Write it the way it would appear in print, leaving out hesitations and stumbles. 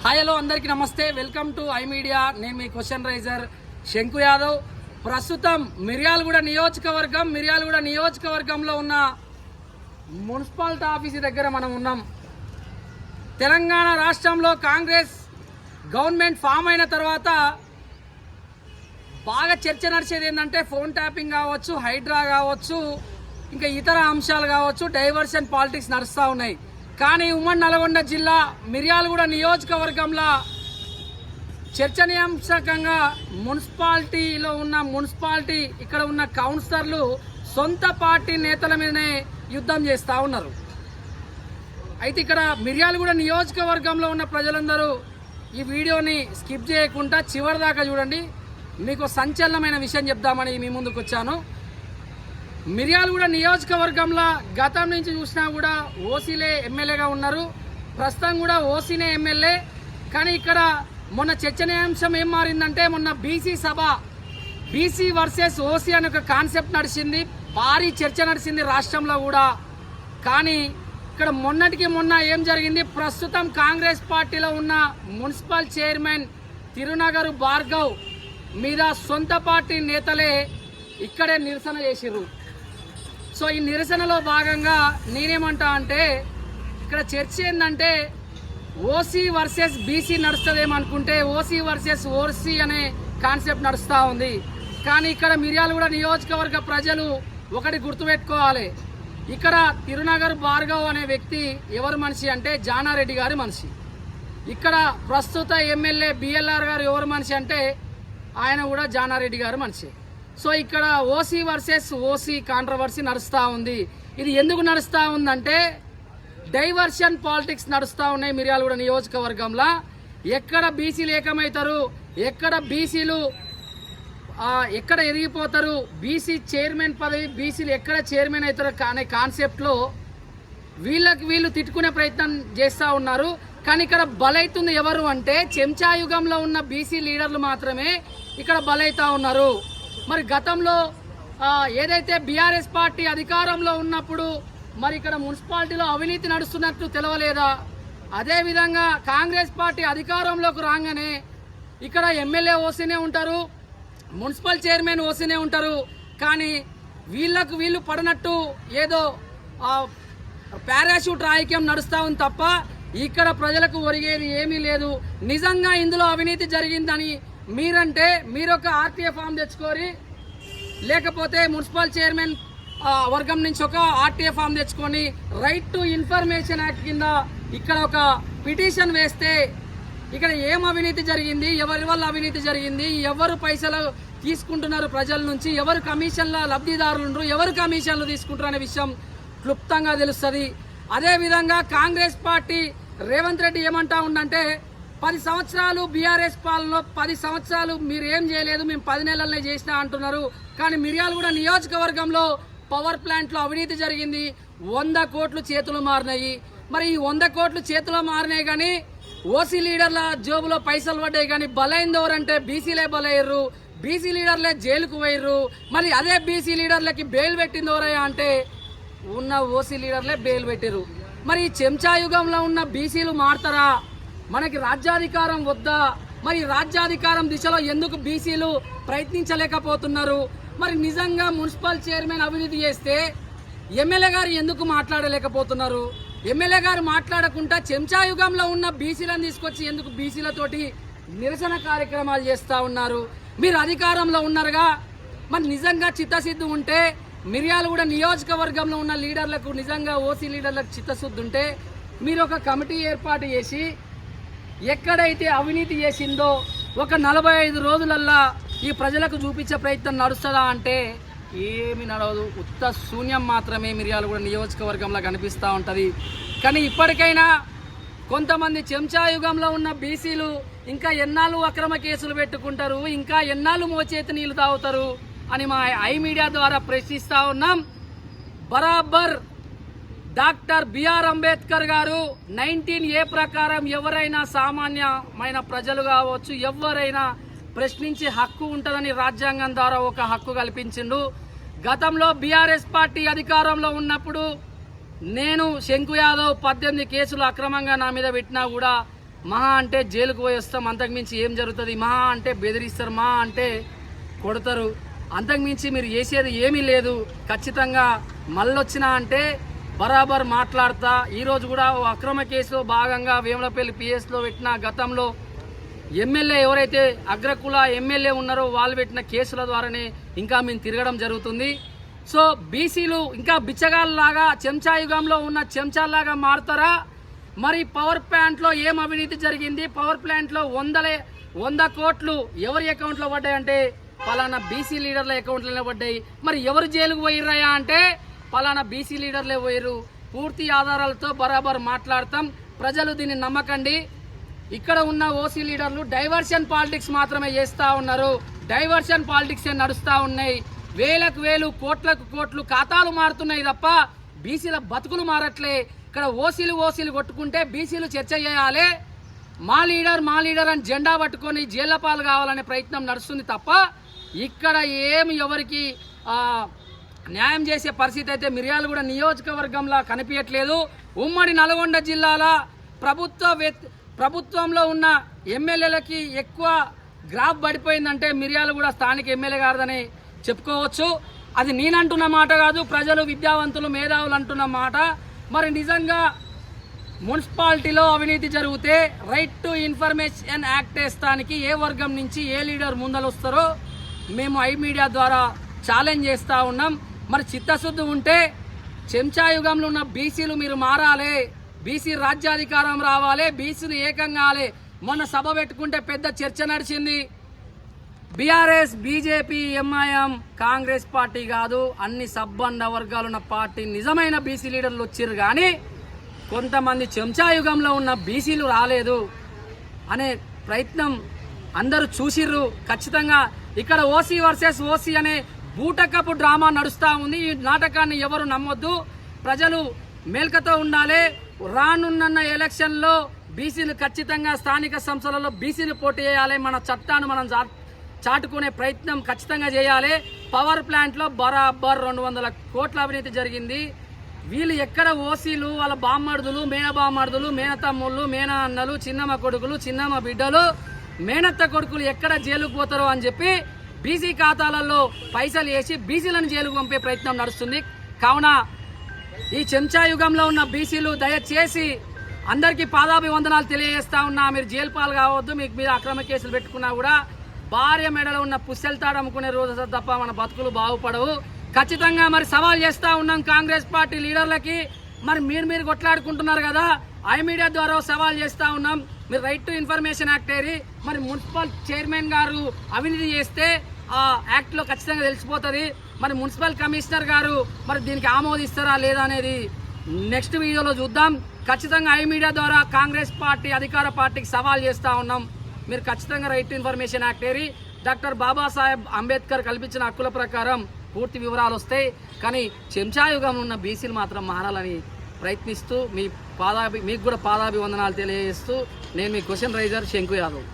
Hi hello అందరికీ నమస్తే. Welcome to I media. నేను మీ క్వశ్చన్ రైజర్ శంకు యాదవ్. ప్రస్తుతం మిర్యాలగూడ నియోజకవర్గంలో ఉన్న మున్సిపాలిటీ ఆఫీసు దగ్గర మనం ఉన్నాం. తెలంగాణ రాష్ట్రంలో కాంగ్రెస్ గవర్నమెంట్ ఫామ్ అయిన తర్వాత బాగా చర్చ నడిచేది ఏంటంటే ఫోన్ ట్యాపింగ్ కావచ్చు, హైడ్రా కావచ్చు, ఇంకా ఇతర అంశాలు కావచ్చు, డైవర్షన్ పాలిటిక్స్ నడుస్తూ ఉన్నాయి. కానీ ఉమ్మడి నల్గొండ జిల్లా మిర్యాలగూడ నియోజకవర్గంలో చర్చనీయాంశకంగా మున్సిపాలిటీ ఇక్కడ ఉన్న కౌన్సిలర్లు సొంత పార్టీ నేతల మీదనే యుద్ధం చేస్తూ ఉన్నారు. అయితే ఇక్కడ మిర్యాలగూడ నియోజకవర్గంలో ఉన్న ప్రజలందరూ ఈ వీడియోని స్కిప్ చేయకుండా చివరి దాకా చూడండి. మీకు సంచలనమైన విషయం చెప్దామని మీ ముందుకు వచ్చాను. మిర్యాలగూడ నియోజకవర్గంలో గతం నుంచి చూసినా కూడా ఓసీలే ఎమ్మెల్యేగా ఉన్నారు. ప్రస్తుతం కూడా ఓసీనే ఎమ్మెల్యే. కానీ ఇక్కడ మొన్న చర్చనీయాంశం ఏం మారిందంటే మొన్న బీసీ వర్సెస్ ఓసీ అనే ఒక కాన్సెప్ట్ నడిచింది. భారీ చర్చ నడిచింది రాష్ట్రంలో కూడా. కానీ ఇక్కడ మొన్నటికి మొన్న ఏం జరిగింది, ప్రస్తుతం కాంగ్రెస్ పార్టీలో ఉన్న మున్సిపల్ చైర్మన్ తిరునగర్ భార్గవ్ మీద సొంత పార్టీ నేతలే ఇక్కడే నిరసన చేసిర్రు. సో ఈ నిరసనలో భాగంగా నేనేమంటా అంటే ఇక్కడ చర్చ ఏంటంటే ఓసీ వర్సెస్ బీసీ నడుస్తుందేమనుకుంటే ఓసీ వర్సెస్ ఓసీ అనే కాన్సెప్ట్ నడుస్తూ ఉంది. కానీ ఇక్కడ మిర్యాలగూడ నియోజకవర్గ ప్రజలు ఒకటి గుర్తుపెట్టుకోవాలి. ఇక్కడ తిరునగర్ భార్గవ్ అనే వ్యక్తి ఎవరు మనిషి అంటే జానారెడ్డి గారి మనిషి. ఇక్కడ ప్రస్తుత ఎమ్మెల్యే బిఎల్ఆర్ గారు ఎవరు మనిషి అంటే ఆయన కూడా జానారెడ్డి గారు మనిషి. సో ఇక్కడ ఓసీ వర్సెస్ ఓసీ కాంట్రవర్సీ నడుస్తూ ఉంది. ఇది ఎందుకు నడుస్తూ ఉందంటే డైవర్షన్ పాలిటిక్స్ నడుస్తూ ఉన్నాయి మిర్యాలగూడ నియోజకవర్గంలో. ఎక్కడ బీసీలు ఏకమవుతారు, ఎక్కడ బీసీలు ఎక్కడ ఎదిగిపోతారు, బీసీ చైర్మన్ పదవి బీసీలు ఎక్కడ చైర్మన్ అవుతారు అనే కాన్సెప్ట్లో వీళ్ళు తిట్టుకునే ప్రయత్నం చేస్తూ ఉన్నారు. కానీ ఇక్కడ బలైతుంది ఎవరు అంటే చెంచాయుగంలో ఉన్న బీసీ లీడర్లు మాత్రమే ఇక్కడ బలైతా ఉన్నారు. మరి గతంలో ఏదైతే బీఆర్ఎస్ పార్టీ అధికారంలో ఉన్నప్పుడు మరి ఇక్కడ మున్సిపాలిటీలో అవినీతి నడుస్తున్నట్టు తెలవలేదా? అదేవిధంగా కాంగ్రెస్ పార్టీ అధికారంలోకి రాగానే ఇక్కడ ఎమ్మెల్యే ఓసీనే ఉంటారు, మున్సిపల్ చైర్మన్ ఓసీనే ఉంటారు. కానీ వీళ్ళు పడినట్టు ఏదో పారాషూట్ రాజకీయం నడుస్తూ ఉంది తప్ప ఇక్కడ ప్రజలకు ఒరిగేది ఏమీ లేదు. నిజంగా ఇందులో అవినీతి జరిగిందని మీరంటే మీరొక ఆర్టీఏ ఫామ్ తెచ్చుకోరి, లేకపోతే మున్సిపల్ చైర్మన్ వర్గం నుంచి ఒక ఆర్టీఏ ఫామ్ తెచ్చుకొని రైట్ టు ఇన్ఫర్మేషన్ యాక్ట్ కింద ఇక్కడ ఒక పిటిషన్ వేస్తే ఇక్కడ ఏం అవినీతి జరిగింది, ఎవరి వల్ల అవినీతి జరిగింది, ఎవరు పైసలు తీసుకుంటున్నారు ప్రజల నుంచి, ఎవరు కమిషన్ల లబ్ధిదారులు, ఎవరు కమిషన్లు తీసుకుంటారు అనే విషయం క్లుప్తంగా తెలుస్తుంది. అదేవిధంగా కాంగ్రెస్ పార్టీ రేవంత్ రెడ్డి ఏమంటా ఉందంటే 10 సంవత్సరాలు బీఆర్ఎస్ పాలనలో 10 సంవత్సరాలు మీరు ఏం చేయలేదు, మేము 10 నెలలనే చేసినా అంటున్నారు. కానీ మిర్యాలగూడ నియోజకవర్గంలో పవర్ ప్లాంట్లో అవినీతి జరిగింది, 100 కోట్లు చేతులు మారినాయి. మరి ఈ 100 కోట్లు చేతులు మారినాయి కానీ ఓసీ లీడర్ల జోబులో పైసలు పడ్డాయి. కానీ బలైంది ఎవరంటే బీసీలే బలయ్యారు, బీసీ లీడర్లే జైలుకు పోయారు. మరి అదే బీసీ లీడర్లకి బెయిల్ పెట్టింది ఎవరయ్యా అంటే ఉన్న ఓసీ లీడర్లే బెయిల్ పెట్టారు. మరి ఈ చెంచాయుగంలో ఉన్న బీసీలు మారుతారా? మనకి రాజ్యాధికారం వద్దా? మరి రాజ్యాధికారం దిశలో ఎందుకు బీసీలు ప్రయత్నించలేకపోతున్నారు? మరి నిజంగా మున్సిపల్ చైర్మన్ అవినీతి చేస్తే ఎమ్మెల్యే గారు ఎందుకు మాట్లాడలేకపోతున్నారు? ఎమ్మెల్యే గారు మాట్లాడకుండా చెంచాయుగంలో ఉన్న బీసీలను తీసుకొచ్చి ఎందుకు బీసీలతోటి నిరసన కార్యక్రమాలు చేస్తూ ఉన్నారు? మీరు అధికారంలో ఉన్నారుగా. మరి నిజంగా చిత్తశుద్ధి ఉంటే మిర్యాలగూడ నియోజకవర్గంలో ఉన్న లీడర్లకు, నిజంగా ఓసీ లీడర్లకు చిత్తశుద్ధి ఉంటే మీరు ఒక కమిటీ ఏర్పాటు చేసి ఎక్కడైతే అవినీతి చేసిందో ఒక 45 రోజులల్లా ఈ ప్రజలకు చూపించే ప్రయత్నం నడుస్తుందా అంటే ఏమి నడవదు. ఉత్త శూన్యం మాత్రమే మిర్యాలగూడ నియోజకవర్గంలో కనిపిస్తూ ఉంటుంది. కానీ ఇప్పటికైనా కొంతమంది చెంచాయుగంలో ఉన్న బీసీలు ఇంకా ఎన్నాళ్ళు అక్రమ కేసులు పెట్టుకుంటారు, ఇంకా ఎన్నాళ్ళు మోచేతి నీళ్లు తాగుతారు అని మా ఐ మీడియా ద్వారా ప్రశ్నిస్తూ ఉన్నాం. బరాబర్ డాక్టర్ బిఆర్ అంబేద్కర్ గారు 19A ప్రకారం ఎవరైనా సామాన్యమైన ప్రజలు కావచ్చు, ఎవరైనా ప్రశ్నించే హక్కు ఉంటుందని రాజ్యాంగం ద్వారా ఒక హక్కు కల్పించిండు. గతంలో బీఆర్ఎస్ పార్టీ అధికారంలో ఉన్నప్పుడు నేను శంకు యాదవ్ 18 కేసులు అక్రమంగా నా మీద పెట్టినా కూడా మహా అంటే జైలుకు పోయి వస్తాం, అంతకుమించి ఏం జరుగుతుంది, మహా అంటే బెదిరిస్తారు, మహా అంటే కొడతారు, అంతకుమించి మీరు చేసేది ఏమీ లేదు. ఖచ్చితంగా మళ్ళొచ్చినా అంటే బరాబర్ మాట్లాడతా. ఈరోజు కూడా అక్రమ కేసులో భాగంగా వేములపల్లి పిఎస్లో పెట్టిన గతంలో ఎమ్మెల్యే ఎవరైతే అగ్రకుల ఎమ్మెల్యే ఉన్నారో వాళ్ళు పెట్టిన కేసుల ద్వారానే ఇంకా మేము తిరగడం జరుగుతుంది. సో బీసీలు ఇంకా బిచ్చగాళ్ళలాగా చెంచాయుగంలో ఉన్న చెంచాల్లాగా మారుతారా? మరి పవర్ ప్లాంట్లో ఏం అవినీతి జరిగింది, పవర్ ప్లాంట్లో 100 కోట్లు ఎవరి అకౌంట్లో పడ్డాయంటే పలానా బీసీ లీడర్ల అకౌంట్లోనే పడ్డాయి. మరి ఎవరు జైలుకు పోయిర్రయా అంటే పలానా బీసీ లీడర్లే పోయిర్రు. పూర్తి ఆధారాలతో బరాబర్ మాట్లాడతాం. ప్రజలు దీన్ని నమ్మకండి. ఇక్కడ ఉన్న ఓసీ లీడర్లు డైవర్షన్ పాలిటిక్స్ మాత్రమే చేస్తూ ఉన్నారు. డైవర్షన్ పాలిటిక్స్ నడుస్తూ ఉన్నాయి. వేలకు వేలు కోట్లకు కోట్లు ఖాతాలు మారుతున్నాయి తప్ప బీసీల బతుకులు మారట్లే. ఇక్కడ ఓసీలు కొట్టుకుంటే బీసీలు చర్చ చేయాలి. మా లీడర్ అని జెండా పట్టుకొని జైళ్ల పాలు కావాలనే ప్రయత్నం నడుస్తుంది తప్ప ఇక్కడ ఏమి ఎవరికి న్యాయం చేసే పరిస్థితి అయితే మిర్యాలగూడ నియోజకవర్గంలో కనిపించట్లేదు. ఉమ్మడి నల్గొండ జిల్లాల ప్రభుత్వంలో ఉన్న ఎమ్మెల్యేలకి ఎక్కువ గ్రాఫ్ పడిపోయిందంటే మిర్యాలగూడ స్థానిక ఎమ్మెల్యే గారిదని చెప్పుకోవచ్చు. అది నేనంటున్న మాట కాదు, ప్రజలు విద్యావంతులు మేధావులు అంటున్న మాట. మరి నిజంగా మున్సిపాలిటీలో అవినీతి జరిగితే రైట్ టు ఇన్ఫర్మేషన్ యాక్ట్ వేస్తానికి ఏ వర్గం నుంచి ఏ లీడర్ ముందలొస్తారో మేము ఐ మీడియా ద్వారా ఛాలెంజ్ చేస్తూ ఉన్నాం. మరి చిత్తశుద్ధి ఉంటే చెంచాయుగంలో ఉన్న బీసీలు మీరు మారాలి, బీసీ రాజ్యాధికారం రావాలి, బీసీలు ఏకం కావాలి. మొన్న సభ పెట్టుకుంటే పెద్ద చర్చ నడిచింది. BRS, BJP, MIM, Congress party కాదు, అన్ని సబ్బండ వర్గాలున్న పార్టీ నిజమైన బీసీ లీడర్లు వచ్చారు. కానీ కొంతమంది చెంచాయుగంలో ఉన్న బీసీలు రాలేదు అనే ప్రయత్నం అందరూ చూసిర్రు. ఖచ్చితంగా ఇక్కడ ఓసీ వర్సెస్ ఓసీ అనే బూటకపు డ్రామా నడుస్తూ ఉంది. ఈ నాటకాన్ని ఎవరు నమ్మొద్దు. ప్రజలు మేల్కతో ఉండాలి. రానున్న ఎలక్షన్లో బీసీలు ఖచ్చితంగా స్థానిక సంస్థలలో బీసీలు పోటీ చేయాలి. మన చట్టాన్ని మనం చాటుకునే ప్రయత్నం ఖచ్చితంగా చేయాలి. పవర్ ప్లాంట్లో బరాబర్ 200 కోట్ల అవినీతి జరిగింది. వీళ్ళు ఎక్కడ ఓసీలు, వాళ్ళ బామ్మర్దులు, మేనబామ్మర్దులు, మేనతమ్ముళ్ళు, మేన అన్నలు, చిన్నమ్మ కొడుకులు, చిన్నమ్మ బిడ్డలు, మేనత్త కొడుకులు ఎక్కడ జైలుకు పోతారో అని చెప్పి బీసీ ఖాతాలలో పైసలు వేసి బీసీలను జైలుకు పంపే ప్రయత్నం నడుస్తుంది. కావున ఈ చెంచాయుగంలో ఉన్న బీసీలు దయచేసి అందరికీ పాదాభివందనాలు తెలియజేస్తా ఉన్నా. మీరు జైలు పాలు కావద్దు. మీకు మీరు అక్రమ కేసులు పెట్టుకున్నా కూడా భార్య మెడలో ఉన్న పుస్తెలతాడు అమ్ముకునే రోజు తప్ప మన బతుకులు బాగుపడవు. ఖచ్చితంగా మరి సవాల్ చేస్తూ ఉన్నాం కాంగ్రెస్ పార్టీ లీడర్లకి. మరి మీరు కొట్లాడుకుంటున్నారు కదా, ఐ మీడియా ద్వారా సవాల్ చేస్తూ ఉన్నాం. మీరు రైట్ టు ఇన్ఫర్మేషన్ యాక్ట్ ఏరి, మరి మున్సిపల్ చైర్మన్ గారు అవినీతి చేస్తే ఆ యాక్ట్లో ఖచ్చితంగా తెలిసిపోతుంది. మరి మున్సిపల్ కమిషనర్ గారు మరి దీనికి ఆమోదిస్తారా లేదా అనేది నెక్స్ట్ వీడియోలో చూద్దాం. ఖచ్చితంగా ఐ మీడియా ద్వారా కాంగ్రెస్ పార్టీ అధికార పార్టీకి సవాల్ చేస్తూ ఉన్నాం. మీరు ఖచ్చితంగా right to information act eri doctor Babasaheb Ambedkar కల్పించిన హక్కుల ప్రకారం పూర్తి వివరాలు వస్తాయి. కానీ చెంచాయుగం ఉన్న బీసీలు మాత్రం మారాలని ప్రయత్నిస్తూ మీకు కూడా పాదాభివందనాలు తెలియజేస్తూ నేను మీ క్వశ్చన్ రైజర్ శంకు యాదవ్.